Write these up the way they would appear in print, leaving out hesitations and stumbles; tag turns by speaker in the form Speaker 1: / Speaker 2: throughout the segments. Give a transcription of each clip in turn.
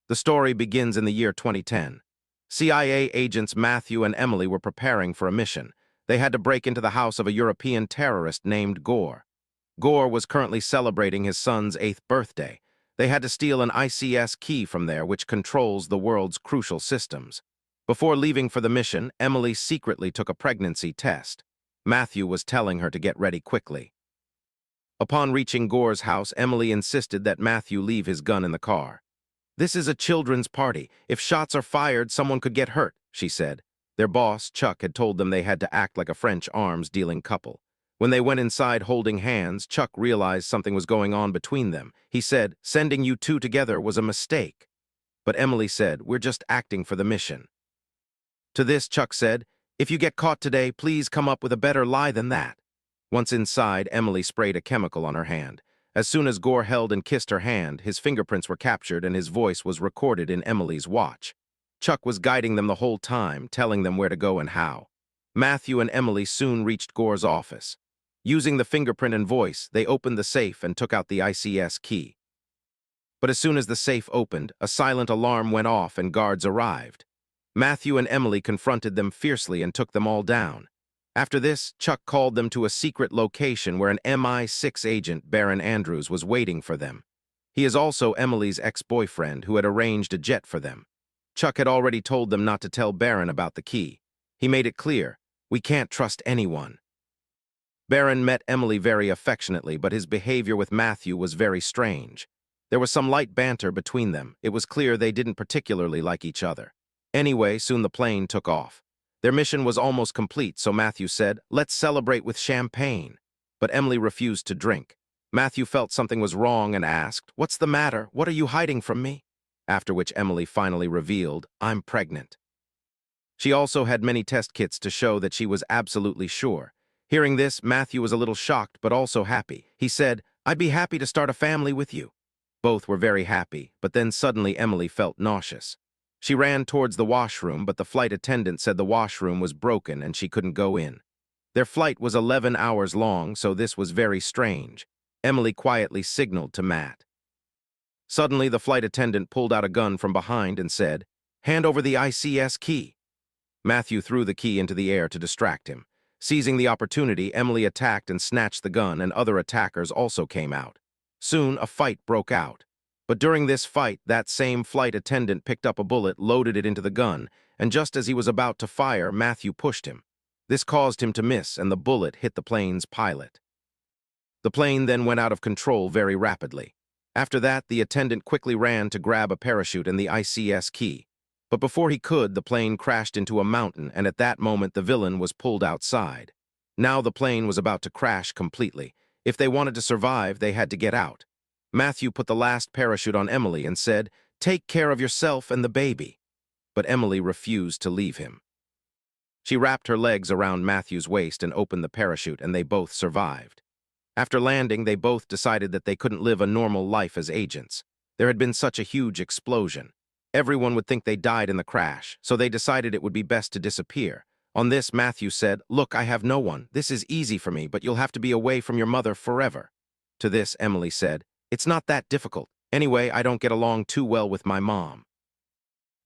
Speaker 1: The story begins in the year 2010. CIA agents Matthew and Emily were preparing for a mission. They had to break into the house of a European terrorist named Gore. Gore was currently celebrating his son's 8th birthday. They had to steal an ICS Key from there, which controls the world's crucial systems. Before leaving for the mission, Emily secretly took a pregnancy test. Matthew was telling her to get ready quickly. Upon reaching Gore's house, Emily insisted that Matthew leave his gun in the car. "This is a children's party. If shots are fired, someone could get hurt," she said. Their boss, Chuck, had told them they had to act like a French arms-dealing couple. When they went inside holding hands, Chuck realized something was going on between them. He said, "Sending you two together was a mistake." But Emily said, "We're just acting for the mission." To this, Chuck said, "If you get caught today, please come up with a better lie than that." Once inside, Emily sprayed a chemical on her hand. As soon as Gore held and kissed her hand, his fingerprints were captured and his voice was recorded in Emily's watch. Chuck was guiding them the whole time, telling them where to go and how. Matthew and Emily soon reached Gore's office. Using the fingerprint and voice, they opened the safe and took out the ICS key. But as soon as the safe opened, a silent alarm went off and guards arrived. Matthew and Emily confronted them fiercely and took them all down. After this, Chuck called them to a secret location where an MI6 agent, Baron Andrews, was waiting for them. He is also Emily's ex-boyfriend who had arranged a jet for them. Chuck had already told them not to tell Baron about the key. He made it clear, "We can't trust anyone." Baron met Emily very affectionately, but his behavior with Matthew was very strange. There was some light banter between them. It was clear they didn't particularly like each other. Anyway, soon the plane took off. Their mission was almost complete, so Matthew said, "Let's celebrate with champagne." But Emily refused to drink. Matthew felt something was wrong and asked, "What's the matter? What are you hiding from me?" After which Emily finally revealed, "I'm pregnant." She also had many test kits to show that she was absolutely sure. Hearing this, Matthew was a little shocked but also happy. He said, "I'd be happy to start a family with you." Both were very happy, but then suddenly Emily felt nauseous. She ran towards the washroom, but the flight attendant said the washroom was broken and she couldn't go in. Their flight was 11 hours long, so this was very strange. Emily quietly signaled to Matt. Suddenly, the flight attendant pulled out a gun from behind and said, "Hand over the ICS key." Matthew threw the key into the air to distract him. Seizing the opportunity, Emily attacked and snatched the gun, and other attackers also came out. Soon, a fight broke out. But during this fight, that same flight attendant picked up a bullet, loaded it into the gun, and just as he was about to fire, Matthew pushed him. This caused him to miss, and the bullet hit the plane's pilot. The plane then went out of control very rapidly. After that, the attendant quickly ran to grab a parachute and the ICS key. But before he could, the plane crashed into a mountain, and at that moment the villain was pulled outside. Now the plane was about to crash completely. If they wanted to survive, they had to get out. Matthew put the last parachute on Emily and said, "Take care of yourself and the baby." But Emily refused to leave him. She wrapped her legs around Matthew's waist and opened the parachute, and they both survived. After landing, they both decided that they couldn't live a normal life as agents. There had been such a huge explosion. Everyone would think they died in the crash, so they decided it would be best to disappear. On this, Matthew said, "Look, I have no one. This is easy for me, but you'll have to be away from your mother forever." To this, Emily said, "It's not that difficult. Anyway, I don't get along too well with my mom."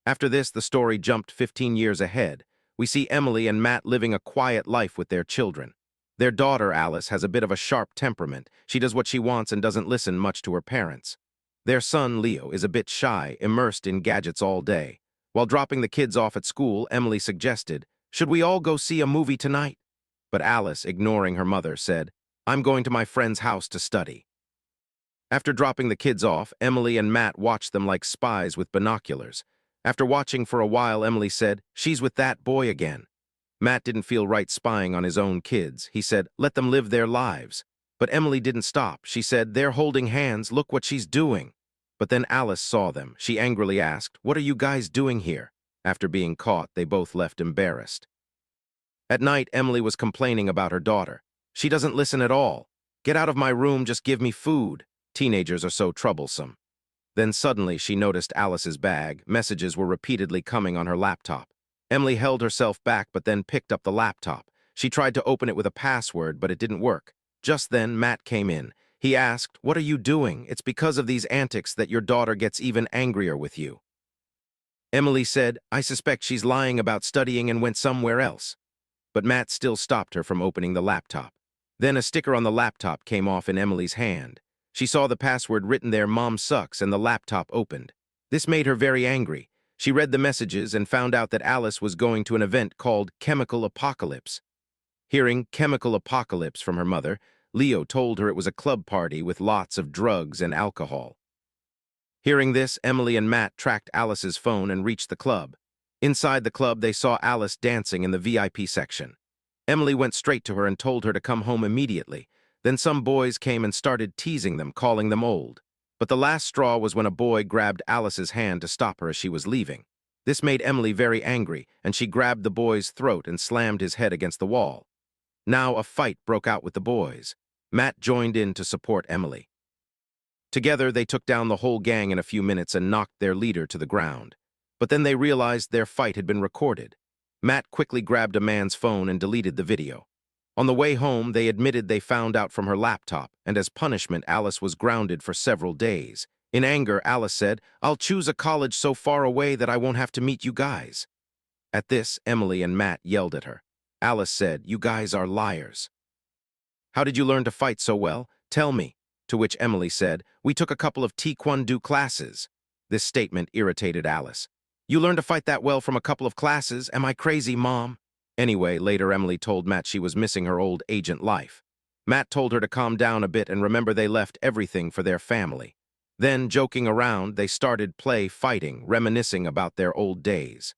Speaker 1: After this, the story jumped 15 years ahead. We see Emily and Matt living a quiet life with their children. Their daughter, Alice, has a bit of a sharp temperament. She does what she wants and doesn't listen much to her parents. Their son, Leo, is a bit shy, immersed in gadgets all day. While dropping the kids off at school, Emily suggested, "Should we all go see a movie tonight?" But Alice, ignoring her mother, said, "I'm going to my friend's house to study." After dropping the kids off, Emily and Matt watched them like spies with binoculars. After watching for a while, Emily said, "She's with that boy again." Matt didn't feel right spying on his own kids. He said, "Let them live their lives." But Emily didn't stop. She said, "They're holding hands. Look what she's doing." But then Alice saw them. She angrily asked, "What are you guys doing here?" After being caught, they both left embarrassed. At night, Emily was complaining about her daughter. "She doesn't listen at all. Get out of my room, just give me food. Teenagers are so troublesome." Then suddenly she noticed Alice's bag. Messages were repeatedly coming on her laptop. Emily held herself back but then picked up the laptop. She tried to open it with a password, but it didn't work. Just then, Matt came in. He asked, "What are you doing? It's because of these antics that your daughter gets even angrier with you." Emily said, "I suspect she's lying about studying and went somewhere else." But Matt still stopped her from opening the laptop. Then a sticker on the laptop came off in Emily's hand. She saw the password written there, "Mom sucks," and the laptop opened. This made her very angry. She read the messages and found out that Alice was going to an event called Chemical Apocalypse. Hearing Chemical Apocalypse from her mother, Leo told her it was a club party with lots of drugs and alcohol. Hearing this, Emily and Matt tracked Alice's phone and reached the club. Inside the club, they saw Alice dancing in the VIP section. Emily went straight to her and told her to come home immediately. Then some boys came and started teasing them, calling them old. But the last straw was when a boy grabbed Alice's hand to stop her as she was leaving. This made Emily very angry, and she grabbed the boy's throat and slammed his head against the wall. Now a fight broke out with the boys. Matt joined in to support Emily. Together, they took down the whole gang in a few minutes and knocked their leader to the ground. But then they realized their fight had been recorded. Matt quickly grabbed a man's phone and deleted the video. On the way home, they admitted they found out from her laptop, and as punishment, Alice was grounded for several days. In anger, Alice said, "I'll choose a college so far away that I won't have to meet you guys." At this, Emily and Matt yelled at her. Alice said, "You guys are liars. How did you learn to fight so well? Tell me." To which Emily said, "We took a couple of taekwondo classes." This statement irritated Alice. "You learned to fight that well from a couple of classes? Am I crazy, Mom?" Anyway, later Emily told Matt she was missing her old agent life. Matt told her to calm down a bit and remember they left everything for their family. Then, joking around, they started fighting, reminiscing about their old days.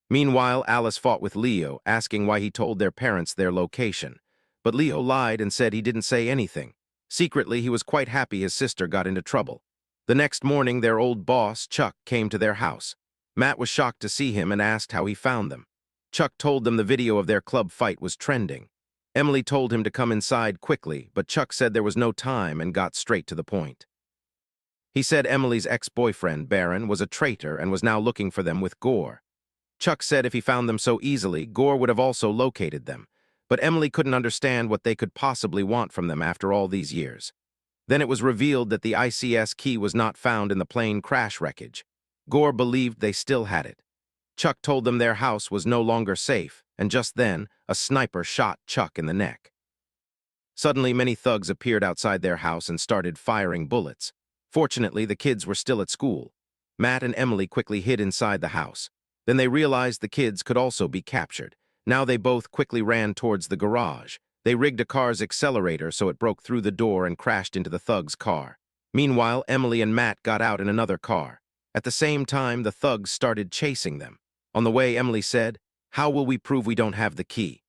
Speaker 1: Meanwhile, Alice fought with Leo, asking why he told their parents their location. But Leo lied and said he didn't say anything. Secretly, he was quite happy his sister got into trouble. The next morning, their old boss, Chuck, came to their house. Matt was shocked to see him and asked how he found them. Chuck told them the video of their club fight was trending. Emily told him to come inside quickly, but Chuck said there was no time and got straight to the point. He said Emily's ex-boyfriend, Baron, was a traitor and was now looking for them with Gore. Chuck said if he found them so easily, Gore would have also located them. But Emily couldn't understand what they could possibly want from them after all these years. Then it was revealed that the ICS Key was not found in the plane crash wreckage. Gore believed they still had it. Chuck told them their house was no longer safe, and just then, a sniper shot Chuck in the neck. Suddenly, many thugs appeared outside their house and started firing bullets. Fortunately, the kids were still at school. Matt and Emily quickly hid inside the house. Then they realized the kids could also be captured. Now they both quickly ran towards the garage. They rigged a car's accelerator so it broke through the door and crashed into the thug's car. Meanwhile, Emily and Matt got out in another car. At the same time, the thugs started chasing them. On the way, Emily said, "How will we prove we don't have the key?"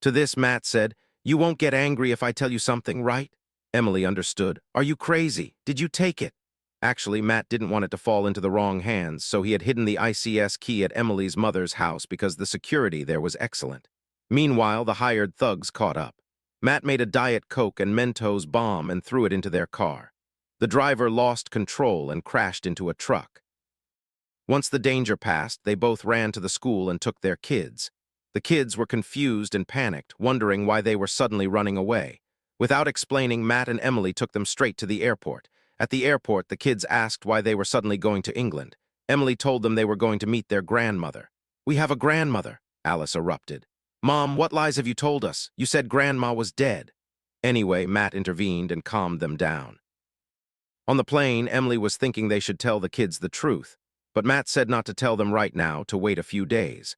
Speaker 1: To this, Matt said, "You won't get angry if I tell you something, right?" Emily understood. "Are you crazy? Did you take it?" Actually, Matt didn't want it to fall into the wrong hands, so he had hidden the ICS key at Emily's mother's house because the security there was excellent. Meanwhile, the hired thugs caught up. Matt made a Diet Coke and Mentos bomb and threw it into their car. The driver lost control and crashed into a truck. Once the danger passed, they both ran to the school and took their kids. The kids were confused and panicked, wondering why they were suddenly running away. Without explaining, Matt and Emily took them straight to the airport. At the airport, the kids asked why they were suddenly going to England. Emily told them they were going to meet their grandmother. "We have a grandmother," Alice erupted. "Mom, what lies have you told us? You said Grandma was dead." Anyway, Matt intervened and calmed them down. On the plane, Emily was thinking they should tell the kids the truth, but Matt said not to tell them right now, to wait a few days.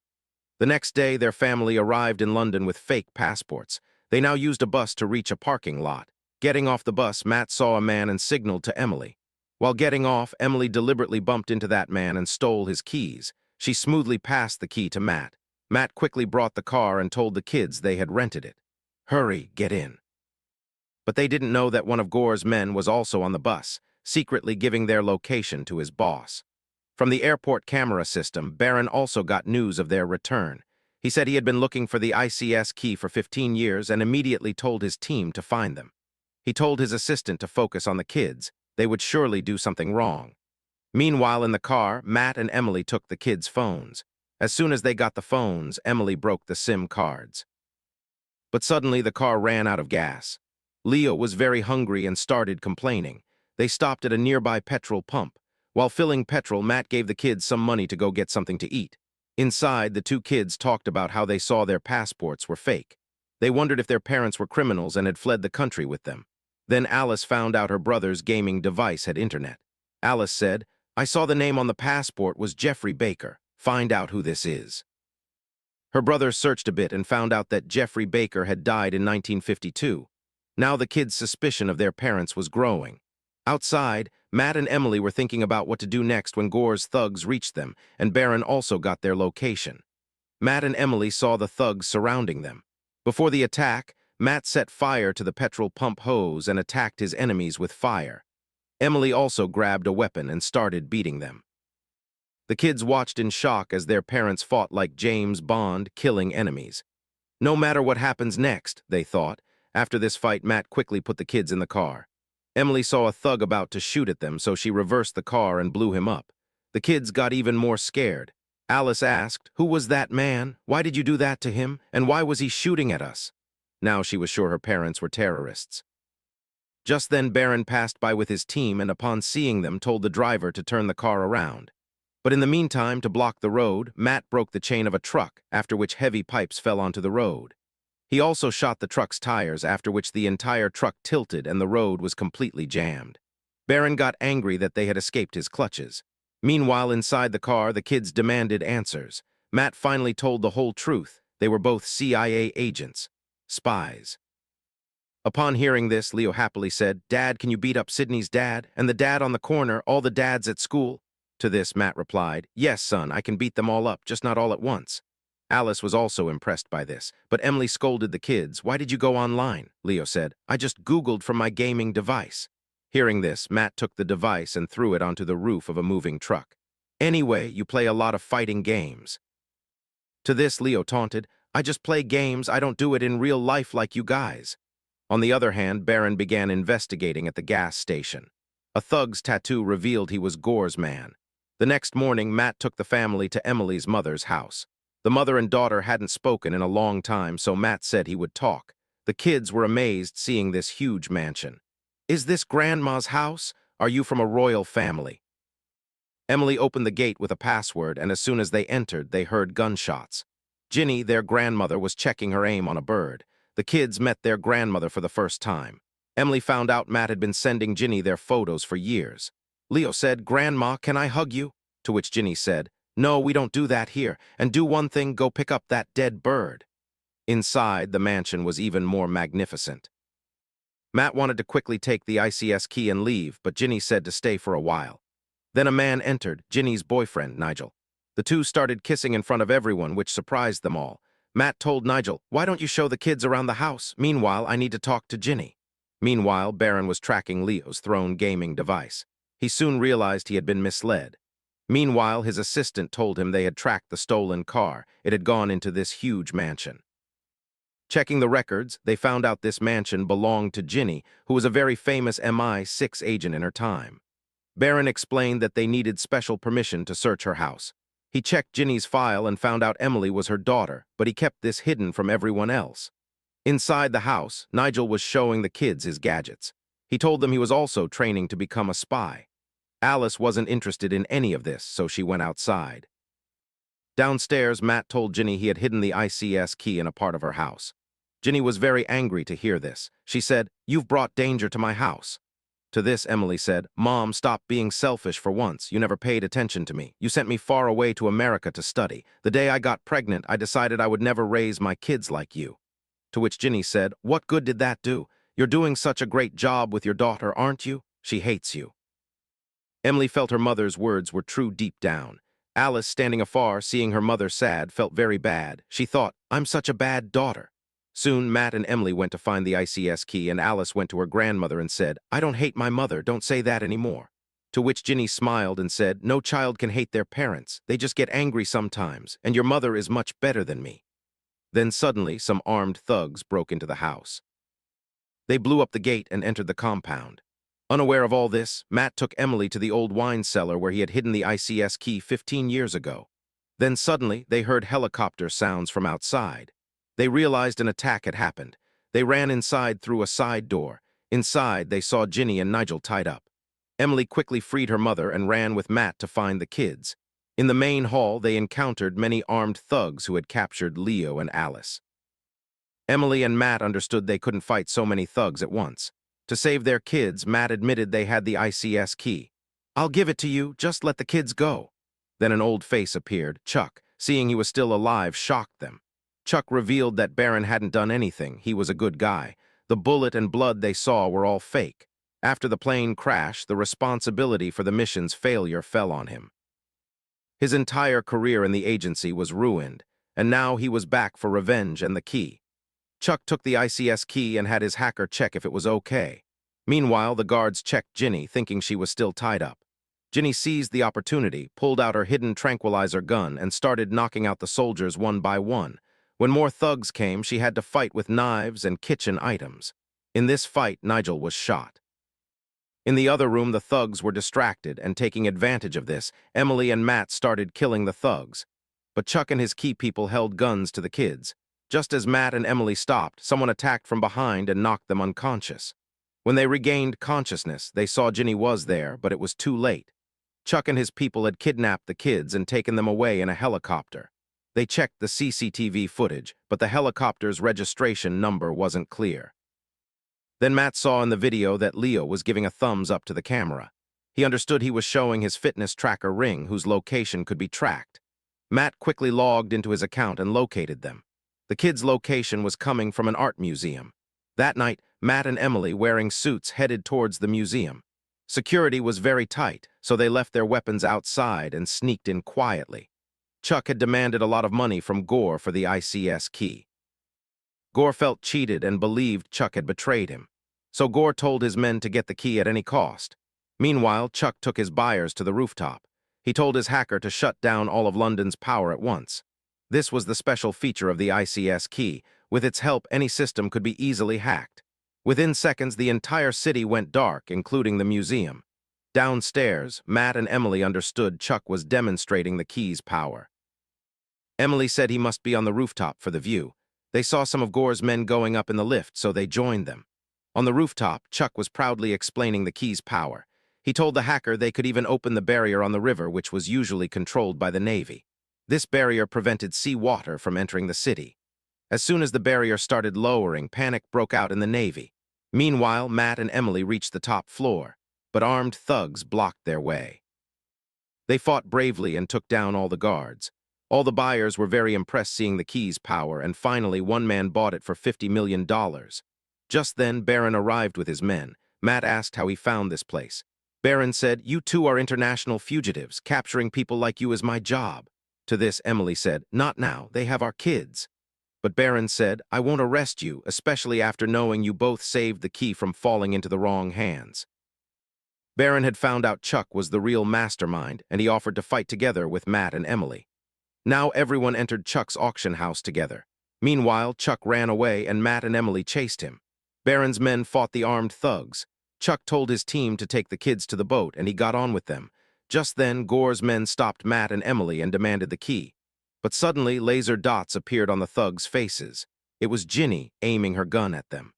Speaker 1: The next day, their family arrived in London with fake passports. They now used a bus to reach a parking lot. Getting off the bus, Matt saw a man and signaled to Emily. While getting off, Emily deliberately bumped into that man and stole his keys. She smoothly passed the key to Matt. Matt quickly brought the car and told the kids they had rented it. "Hurry, get in." But they didn't know that one of Gore's men was also on the bus, secretly giving their location to his boss. From the airport camera system, Baron also got news of their return. He said he had been looking for the ICS Key for 15 years and immediately told his team to find them. He told his assistant to focus on the kids. They would surely do something wrong. Meanwhile, in the car, Matt and Emily took the kids' phones. As soon as they got the phones, Emily broke the SIM cards. But suddenly, the car ran out of gas. Leo was very hungry and started complaining. They stopped at a nearby petrol pump. While filling petrol, Matt gave the kids some money to go get something to eat. Inside, the two kids talked about how they saw their passports were fake. They wondered if their parents were criminals and had fled the country with them. Then Alice found out her brother's gaming device had internet. Alice said, "I saw the name on the passport was Jeffrey Baker. Find out who this is." Her brother searched a bit and found out that Jeffrey Baker had died in 1952. Now the kids' suspicion of their parents was growing. Outside, Matt and Emily were thinking about what to do next when Gore's thugs reached them, and Baron also got their location. Matt and Emily saw the thugs surrounding them. Before the attack, Matt set fire to the petrol pump hose and attacked his enemies with fire. Emily also grabbed a weapon and started beating them. The kids watched in shock as their parents fought like James Bond, killing enemies. No matter what happens next, they thought. After this fight, Matt quickly put the kids in the car. Emily saw a thug about to shoot at them, so she reversed the car and blew him up. The kids got even more scared. Alice asked, "Who was that man? Why did you do that to him? And why was he shooting at us?" Now she was sure her parents were terrorists. Just then Baron passed by with his team and upon seeing them told the driver to turn the car around. But in the meantime, to block the road, Matt broke the chain of a truck, after which heavy pipes fell onto the road. He also shot the truck's tires, after which the entire truck tilted and the road was completely jammed. Baron got angry that they had escaped his clutches. Meanwhile, inside the car, the kids demanded answers. Matt finally told the whole truth. They were both CIA agents, spies. Upon hearing this, Leo happily said, "Dad, can you beat up Sydney's dad? And the dad on the corner, all the dads at school?" To this, Matt replied, "Yes, son, I can beat them all up, just not all at once." Alice was also impressed by this, but Emily scolded the kids. "Why did you go online?" Leo said, "I just Googled from my gaming device." Hearing this, Matt took the device and threw it onto the roof of a moving truck. "Anyway, you play a lot of fighting games." To this, Leo taunted, "I just play games, I don't do it in real life like you guys." On the other hand, Baron began investigating at the gas station. A thug's tattoo revealed he was Gore's man. The next morning, Matt took the family to Emily's mother's house. The mother and daughter hadn't spoken in a long time, so Matt said he would talk. The kids were amazed seeing this huge mansion. "Is this Grandma's house? Are you from a royal family?" Emily opened the gate with a password, and as soon as they entered, they heard gunshots. Ginny, their grandmother, was checking her aim on a bird. The kids met their grandmother for the first time. Emily found out Matt had been sending Ginny their photos for years. Leo said, "Grandma, can I hug you?" To which Ginny said, "No, we don't do that here, and do one thing, go pick up that dead bird." Inside, the mansion was even more magnificent. Matt wanted to quickly take the ICS key and leave, but Ginny said to stay for a while. Then a man entered, Ginny's boyfriend, Nigel. The two started kissing in front of everyone, which surprised them all. Matt told Nigel, "Why don't you show the kids around the house? Meanwhile, I need to talk to Ginny." Meanwhile, Baron was tracking Leo's thrown gaming device. He soon realized he had been misled. Meanwhile, his assistant told him they had tracked the stolen car. It had gone into this huge mansion. Checking the records, they found out this mansion belonged to Ginny, who was a very famous MI6 agent in her time. Baron explained that they needed special permission to search her house. He checked Ginny's file and found out Emily was her daughter, but he kept this hidden from everyone else. Inside the house, Nigel was showing the kids his gadgets. He told them he was also training to become a spy. Alice wasn't interested in any of this, so she went outside. Downstairs, Matt told Ginny he had hidden the ICS key in a part of her house. Ginny was very angry to hear this. She said, "You've brought danger to my house." To this, Emily said, "Mom, stop being selfish for once. You never paid attention to me. You sent me far away to America to study. The day I got pregnant, I decided I would never raise my kids like you." To which Ginny said, "What good did that do? You're doing such a great job with your daughter, aren't you? She hates you." Emily felt her mother's words were true deep down. Alice, standing afar, seeing her mother sad, felt very bad. She thought, "I'm such a bad daughter." Soon, Matt and Emily went to find the ICS key, and Alice went to her grandmother and said, "I don't hate my mother, don't say that anymore." To which Ginny smiled and said, "No child can hate their parents. They just get angry sometimes, and your mother is much better than me." Then suddenly, some armed thugs broke into the house. They blew up the gate and entered the compound. Unaware of all this, Matt took Emily to the old wine cellar where he had hidden the ICS key 15 years ago. Then suddenly, they heard helicopter sounds from outside. They realized an attack had happened. They ran inside through a side door. Inside, they saw Ginny and Nigel tied up. Emily quickly freed her mother and ran with Matt to find the kids. In the main hall, they encountered many armed thugs who had captured Leo and Alice. Emily and Matt understood they couldn't fight so many thugs at once. To save their kids, Matt admitted they had the ICS key. "I'll give it to you, just let the kids go." Then an old face appeared. Chuck, seeing he was still alive, shocked them. Chuck revealed that Baron hadn't done anything. He was a good guy. The bullet and blood they saw were all fake. After the plane crash, the responsibility for the mission's failure fell on him. His entire career in the agency was ruined, and now he was back for revenge and the key. Chuck took the ICS key and had his hacker check if it was okay. Meanwhile, the guards checked Ginny, thinking she was still tied up. Ginny seized the opportunity, pulled out her hidden tranquilizer gun, and started knocking out the soldiers one by one. When more thugs came, she had to fight with knives and kitchen items. In this fight, Nigel was shot. In the other room, the thugs were distracted, and taking advantage of this, Emily and Matt started killing the thugs. But Chuck and his key people held guns to the kids. Just as Matt and Emily stopped, someone attacked from behind and knocked them unconscious. When they regained consciousness, they saw Ginny was there, but it was too late. Chuck and his people had kidnapped the kids and taken them away in a helicopter. They checked the CCTV footage, but the helicopter's registration number wasn't clear. Then Matt saw in the video that Leo was giving a thumbs up to the camera. He understood he was showing his fitness tracker ring, whose location could be tracked. Matt quickly logged into his account and located them. The kids' location was coming from an art museum. That night, Matt and Emily, wearing suits, headed towards the museum. Security was very tight, so they left their weapons outside and sneaked in quietly. Chuck had demanded a lot of money from Gore for the ICS key. Gore felt cheated and believed Chuck had betrayed him. So Gore told his men to get the key at any cost. Meanwhile, Chuck took his buyers to the rooftop. He told his hacker to shut down all of London's power at once. This was the special feature of the ICS key. With its help, any system could be easily hacked. Within seconds, the entire city went dark, including the museum. Downstairs, Matt and Emily understood Chuck was demonstrating the key's power. Emily said he must be on the rooftop for the view. They saw some of Gore's men going up in the lift, so they joined them. On the rooftop, Chuck was proudly explaining the key's power. He told the hacker they could even open the barrier on the river, which was usually controlled by the Navy. This barrier prevented sea water from entering the city. As soon as the barrier started lowering, panic broke out in the Navy. Meanwhile, Matt and Emily reached the top floor, but armed thugs blocked their way. They fought bravely and took down all the guards. All the buyers were very impressed seeing the key's power, and finally one man bought it for $50 million. Just then, Baron arrived with his men. Matt asked how he found this place. Baron said, "You two are international fugitives. Capturing people like you is my job." To this, Emily said, "Not now, they have our kids." But Baron said, "I won't arrest you, especially after knowing you both saved the key from falling into the wrong hands." Baron had found out Chuck was the real mastermind, and he offered to fight together with Matt and Emily. Now everyone entered Chuck's auction house together. Meanwhile, Chuck ran away and Matt and Emily chased him. Baron's men fought the armed thugs. Chuck told his team to take the kids to the boat, and he got on with them. Just then, Gore's men stopped Matt and Emily and demanded the key. But suddenly, laser dots appeared on the thugs' faces. It was Ginny aiming her gun at them.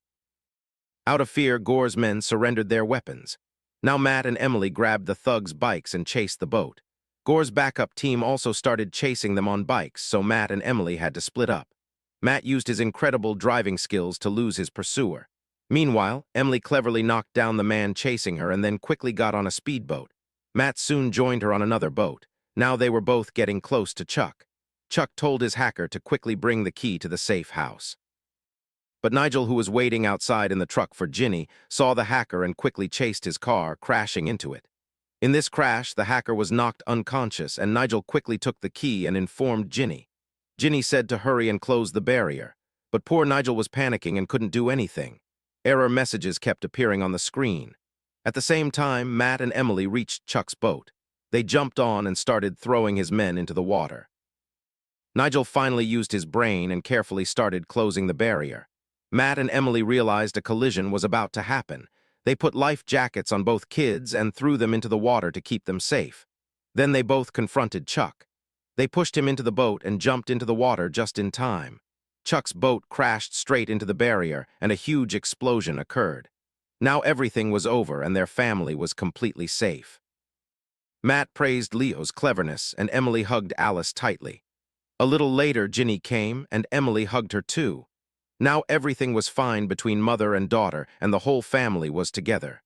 Speaker 1: Out of fear, Gore's men surrendered their weapons. Now Matt and Emily grabbed the thugs' bikes and chased the boat. Gore's backup team also started chasing them on bikes, so Matt and Emily had to split up. Matt used his incredible driving skills to lose his pursuer. Meanwhile, Emily cleverly knocked down the man chasing her and then quickly got on a speedboat. Matt soon joined her on another boat. Now they were both getting close to Chuck. Chuck told his hacker to quickly bring the key to the safe house. But Nigel, who was waiting outside in the truck for Ginny, saw the hacker and quickly chased his car, crashing into it. In this crash, the hacker was knocked unconscious, and Nigel quickly took the key and informed Ginny. Ginny said to hurry and close the barrier, but poor Nigel was panicking and couldn't do anything. Error messages kept appearing on the screen. At the same time, Matt and Emily reached Chuck's boat. They jumped on and started throwing his men into the water. Nigel finally used his brain and carefully started closing the barrier. Matt and Emily realized a collision was about to happen. They put life jackets on both kids and threw them into the water to keep them safe. Then they both confronted Chuck. They pushed him into the boat and jumped into the water just in time. Chuck's boat crashed straight into the barrier, and a huge explosion occurred. Now everything was over and their family was completely safe. Matt praised Leo's cleverness and Emily hugged Alice tightly. A little later, Ginny came and Emily hugged her too. Now everything was fine between mother and daughter and the whole family was together.